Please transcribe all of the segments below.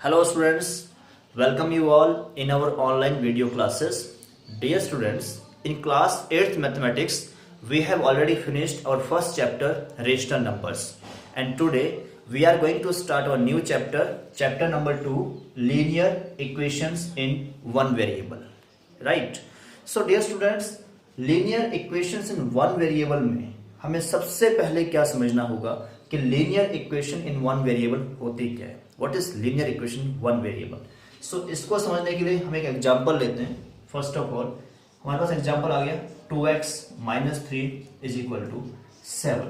Hello students, welcome you all in our online video classes. Dear students, in class 8th mathematics, we have already finished our first chapter, rational numbers. And today we are going to start our new chapter, chapter number 2, linear equations in one variable. Right? So dear students, linear equations in one variable में हमें सबसे पहले क्या समझना होगा कि linear equation in one variable होती क्या है. What is linear equation one variable. So इसको समझने के लिए हम एक एग्जांपल लेते हैं. फर्स्ट ऑफ ऑल हमारे पास एग्जांपल आ गया 2x - 3 = 7.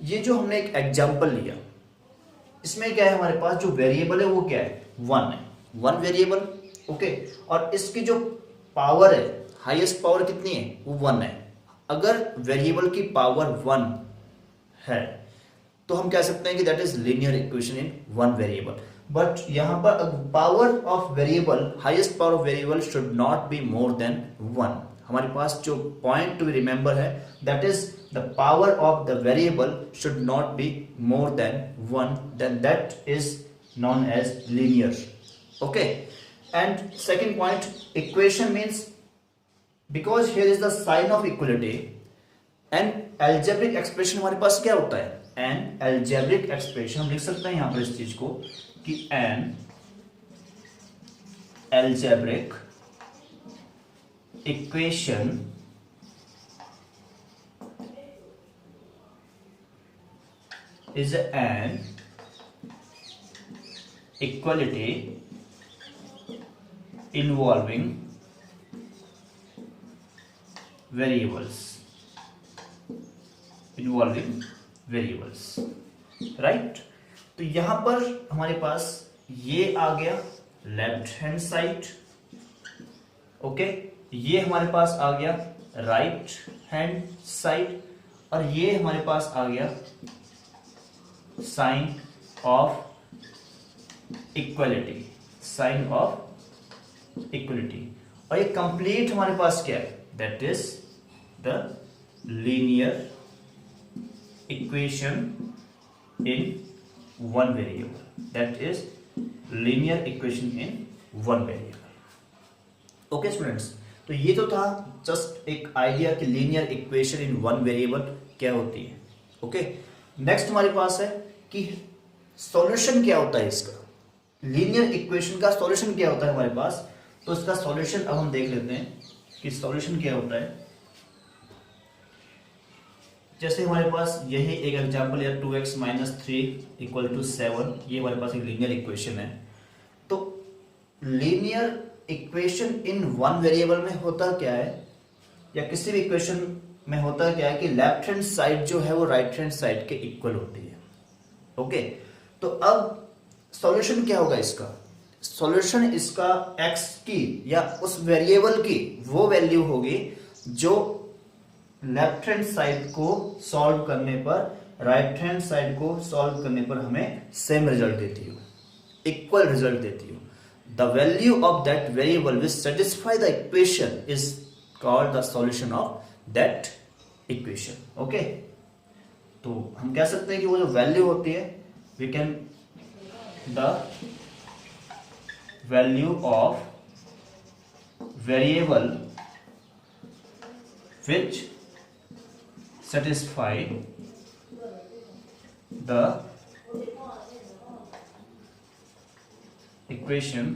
ये जो हमने एक एग्जांपल लिया इसमें क्या है, हमारे पास जो वेरिएबल है वो क्या है, 1 है. One variable. ओके. और इसकी जो पावर है, हाईएस्ट पावर कितनी है, वो 1 है. अगर वेरिएबल की पावर 1 है तो हम कह सकते हैं कि that is linear equation in one variable. But यहां पर power of variable, highest power of variable should not be more than 1. हमारे पास जो पॉइंट टू रिमेंबर है that is the power of the variable should not be more than 1, then that is known as linear. Okay. And second point, equation means because here is the sign of equality. an algebraic expression हमारे पास क्या होता है, an algebraic expression हम लिख सकते हैं यहां पर इस चीज को कि an algebraic equation is an equality involving variables, right. तो यहां पर हमारे पास ये आ गया लेफ्ट हैंड साइड. ओके. ये हमारे पास आ गया राइट हैंड साइड और ये हमारे पास आ गया sign of equality, sign of equality. और ये कंप्लीट हमारे पास क्या है, that is the linear equation in one variable. That is linear equation in one variable. Okay students, तो ये तो था जस्ट एक आइडिया कि linear equation in one variable क्या होती है. ओके. नेक्स्ट हमारे पास है कि सॉल्यूशन क्या होता है इसका. लीनियर इक्वेशन का सॉल्यूशन क्या होता है हमारे पास. तो इसका सॉल्यूशन अब हम देख लेते हैं कि सॉल्यूशन क्या होता है. जैसे हमारे पास यही एक एग्जांपल है 2x - 3 = 7. ये हमारे पास एक लीनियर इक्वेशन है. तो linear equation in one variable में होता क्या है, या किसी भी इक्वेशन में होता क्या है कि लेफ्ट हैंड साइड जो है वो राइट हैंड साइड के इक्वल होती है. ओके. तो अब सॉल्यूशन क्या होगा इसका. सॉल्यूशन इसका x की या उस वेरिएबल की वो वैल्यू होगी जो लेफ्ट हैंड साइड को सॉल्व करने पर, राइट हैंड साइड को सॉल्व करने पर हमें सेम रिजल्ट देती हो, इक्वल रिजल्ट देती हो. The value of that variable which satisfy the equation is called the solution of that equation. Okay. तो हम कह सकते हैं कि वो जो वैल्यू होती है, we can the value of variable which satisfy the equation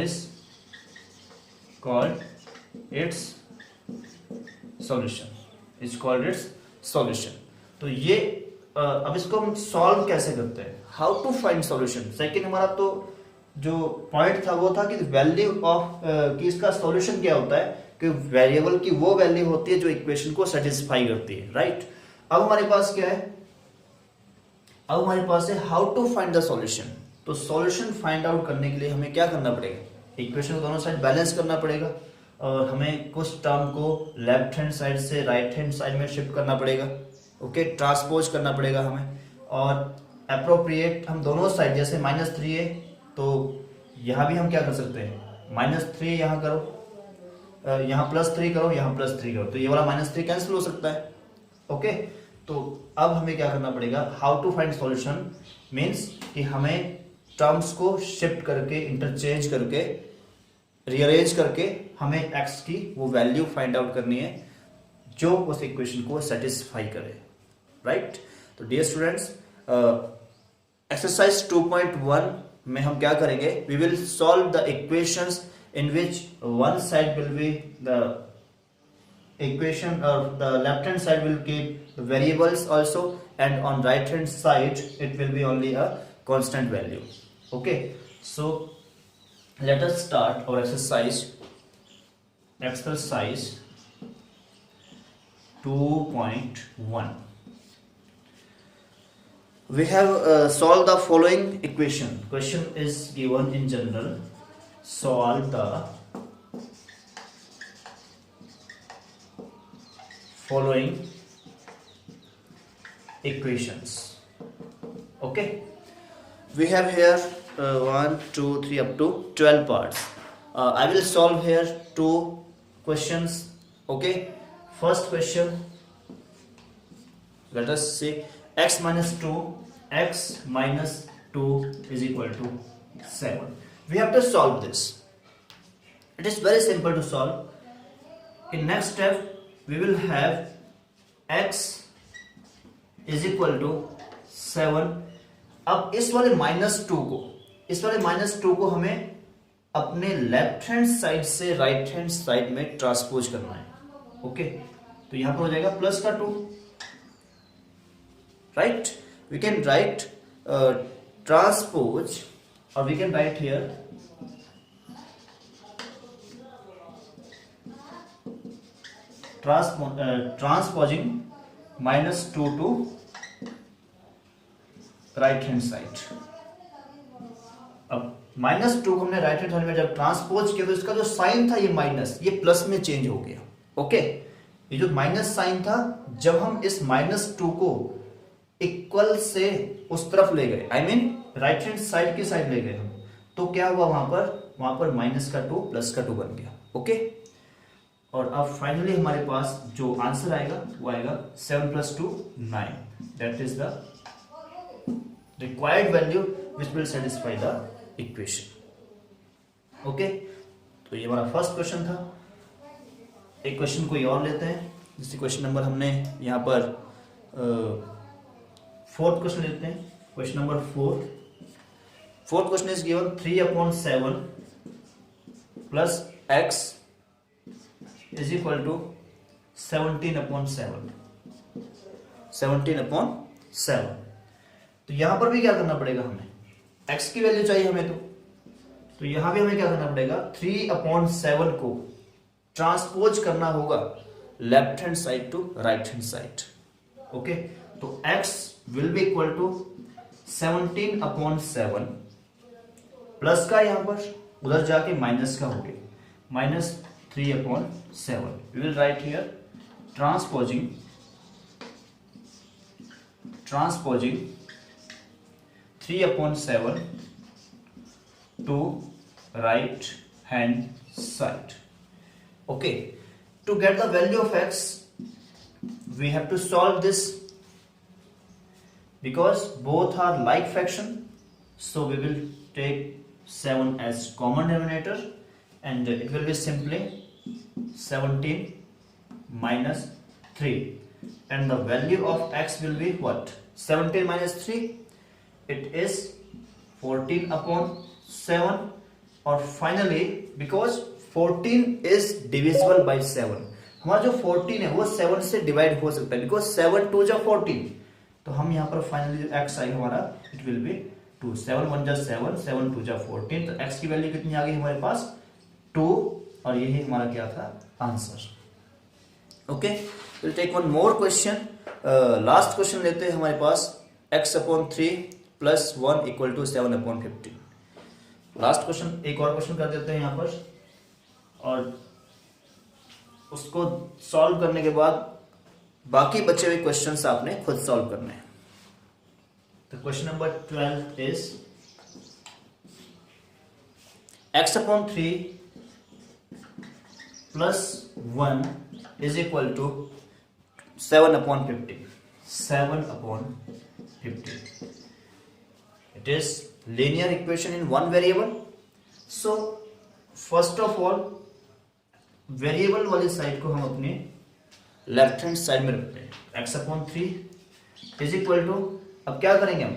is called its solution, is called its solution. तो ये अब इसको हम सॉल्व कैसे करते हैं, how to find solution. Second हमारा तो जो पॉइंट था वो था कि वैल्यू ऑफ कि इसका सॉल्यूशन क्या होता है, कि वेरिएबल की वो वैल्यू होती है जो इक्वेशन को सेटिस्फाई करती है. राइट. अब हमारे पास क्या है, अब हमारे पास है how to find the solution. तो सॉल्यूशन फाइंड आउट करने के लिए हमें क्या करना पड़ेगा, इक्वेशन को दोनों साइड बैलेंस करना पड़ेगा और हमें कुछ टर्म को लेफ्ट हैंड साइड से राइट हैंड साइड में शिफ्ट करना पड़ेगा. ओके. ट्रांसपोज करना पड़ेगा हमें. और अप्रोप्रिएट हम दोनों साइड, जैसे -3 है तो यहां भी हम क्या कर सकते हैं, -3 यहां करो, यहां +3 करो, यहां +3 करो, तो ये वाला -3 कैंसिल हो सकता है. ओके. तो अब हमें क्या करना पड़ेगा, how to find solution means कि हमें टर्म्स को शिफ्ट करके, इंटरचेंज करके, रीअरेंज करके हमें x की वो वैल्यू फाइंड आउट करनी है जो उस इक्वेशन को सेटिस्फाई करे, राइट। तो डियर स्टूडेंट्स, एक्सरसाइज 2.1 में हम क्या करेंगे, we will solve the equations in which one side will be the equation, or the left hand side will keep the variables also, and on right hand side it will be only a constant value. Okay, so let us start our exercise 2.1. We have solved the following equation. Question is given in general. Solve the following equations. Okay, we have here 1 2 3 up to 12 parts. I will solve here two questions. Okay, first question, let us see. X minus 2 is equal to 7. We have to solve this. It is very simple to solve. In next step we will have x is equal to 7. अब इस वाले minus two को हमें अपने left hand side से right hand side में transpose करना है. ओके, तो यहां पर हो जाएगा प्लस का 2, right. We can write transpose, और we can write here transposing -2 to right hand side. अब -2 हमने राइट हैंड साइड में जब ट्रांसपोज किया तो इसका जो साइन था ये माइनस, ये प्लस में चेंज हो गया. ओके, ये जो माइनस साइन था, जब हम इस -2 को इक्वल से उस तरफ ले गए, I mean right hand side की साइड ले गए हम, तो क्या हुआ वहां पर माइनस का 2 प्लस का 2 बन गया. ओके, और अब फाइनली हमारे पास जो आंसर आएगा वो आएगा 7 + 2 9. That is the required value which will satisfy the equation. Okay, तो ये हमारा फर्स्ट क्वेश्चन था. एक क्वेश्चन कोई और लेते हैं. जैसे क्वेश्चन नंबर हमने यहाँ पर फोर्थ क्वेश्चन लेते हैं. Question number 4. Fourth question is given 3/7 plus x is equal to 17/7. 17/7. तो यहां पर भी क्या करना पड़ेगा हमें, x की वैल्यू चाहिए हमें, तो यहां भी हमें क्या करना पड़ेगा, 3/7 को ट्रांसपोज करना होगा left hand side to right hand side. Okay, तो x will be equal to 17/7 plus का यहां पर उधर जाके माइनस का हो गया, -3/7. We will write here transposing 3/7 to right hand side. Okay, to get the value of x we have to solve this because both are like fraction, so we will take 7 as common denominator and it will be simply 17 minus 3, and the value of x will be what, 17 minus 3, it is 14/7. और finally because 14 is divisible by 7, हमारा जो 14 है वो 7 से divide हो सकता है, because 7 2 जा 14. तो हम यहाँ पर फाइनली जो x आएगा हमारा, इट विल बी 2. 7 1 जा 7, 7 2 जा 14. तो x की वैल्यू कितनी आ गई हमारे पास, 2, और यही हमारा क्या था, answer. Okay, will take one more question. Last question लेते हैं हमारे पास. x/3 + 1 = 7/15. लास्ट क्वेश्चन, एक और क्वेश्चन कर देते हैं यहाँ पर, और उसको सॉल्व करने के बाद बाकी बचे हुए क्वेश्चंस आपने खुद सॉल्व करने हैं. तो question number 12 is x/3 plus 1 is equal to 7/15. 7/15. It is linear equation in one variable. So first of all variable वाली साइड को हम अपने लेफ्ट हैंड साइड में रखते हैं। x/3 इज इक्वल टू, अब क्या करेंगे हम,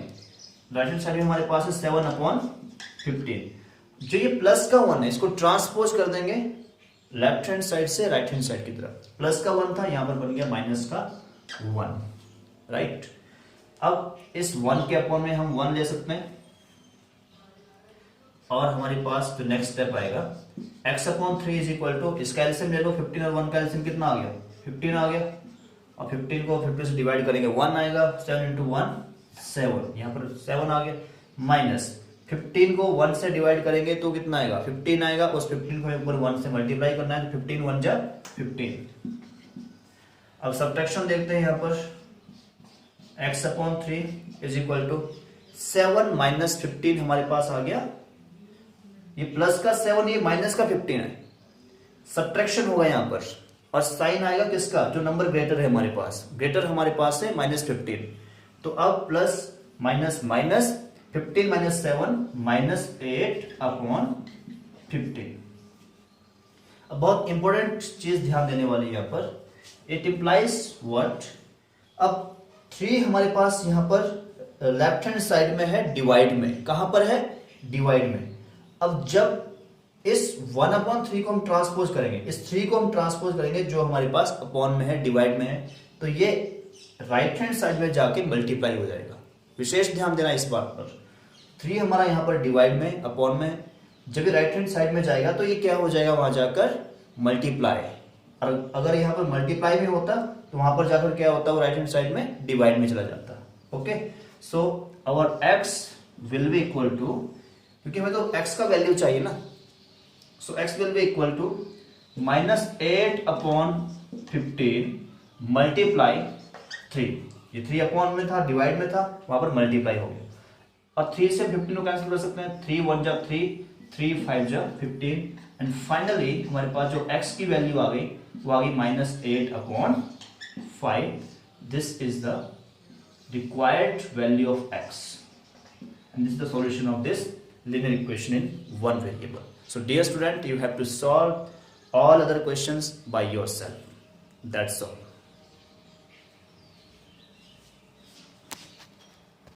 राइट हैंड साइड में हमारे पास है 7/15। जो ये प्लस का 1 है इसको ट्रांसपोज कर देंगे लेफ्ट हैंड साइड से राइट हैंड साइड की तरफ। प्लस का 1 था, यहां पर बन गया माइनस का 1, राइट। अब इस 1 के अपॉन में हम 1 ले सकते हैं और हमारे पास जो नेक्स्ट स्टेप आएगा x/3 इज इक्वल टू, इसका एलसीएम ले लो, 15 और 1 का एलसीएम कितना आ गया, 15 आ गया। और 15 को 50 से डिवाइड करेंगे 1 आएगा, 7 इंटू 1 7, यहाँ पर 7 आ गया। माइनस 15 को 1 से डिवाइड करेंगे तो कितना आएगा, 15 आएगा। उस 15 को ऊपर 1 से मल्टीप्लाई करना है तो 15 1 जा 15। अब सब्ट्रैक्शन देखते हैं, यहाँ पर x/3 is equal to 7 minus 15 हमारे पास आ गया। ये प्लस का 7, ये माइनस का 15 है, सब्ट्रैक्शन होगा यहाँ पर और साइन आएगा किसका, जो नंबर ग्रेटर है हमारे पास, ग्रेटर हमारे पास है -15। तो अब प्लस माइनस माइनस 15 माइनस 7 -8/15। अब बहुत इंपॉर्टेंट चीज ध्यान देने वाली है यहाँ पर, इट इंप्लाइज व्हाट। अब 3 हमारे पास यहाँ पर लेफ्ट हैंड साइड में है डिवाइड में, कहां पर है, डिवाइड में। अब जब इस 1/3 को हम ट्रांसपोज करेंगे, इस 3 को हम ट्रांसपोज करेंगे जो हमारे पास अपॉन में है, डिवाइड में है, तो ये राइट हैंड साइड में जाके मल्टीप्लाई हो जाएगा। विशेष ध्यान देना इस बात पर, 3 हमारा यहाँ पर डिवाइड में, अपॉन में, जब ये राइट हैंड साइड में जाएगा तो ये क्या हो जाएगा, वहां जाकर मल्टीप्लाई। और अगर यहाँ पर मल्टीप्लाई में होता तो वहां पर जाकर क्या होता, वो राइट हैंड साइड में डिवाइड में चला जाता। Okay, so our x will be equal to, क्योंकि हमें तो x का वैल्यू चाहिए ना, so x will be equal to -8/15 multiply 3। ये 3 अपॉन में था, डिवाइड में था, वहां पर मल्टीप्लाई हो गया। और 3 से 15 को कैंसिल कर सकते हैं, 3 1 जा 3, 3 5 जा 15, एंड फाइनली हमारे पास जो x की वैल्यू आ गई वो आ गई -8/5। This is the required value of x, and this is the solution of this linear equation in one variable. So dear student, you have to solve all other questions by yourself. That's all.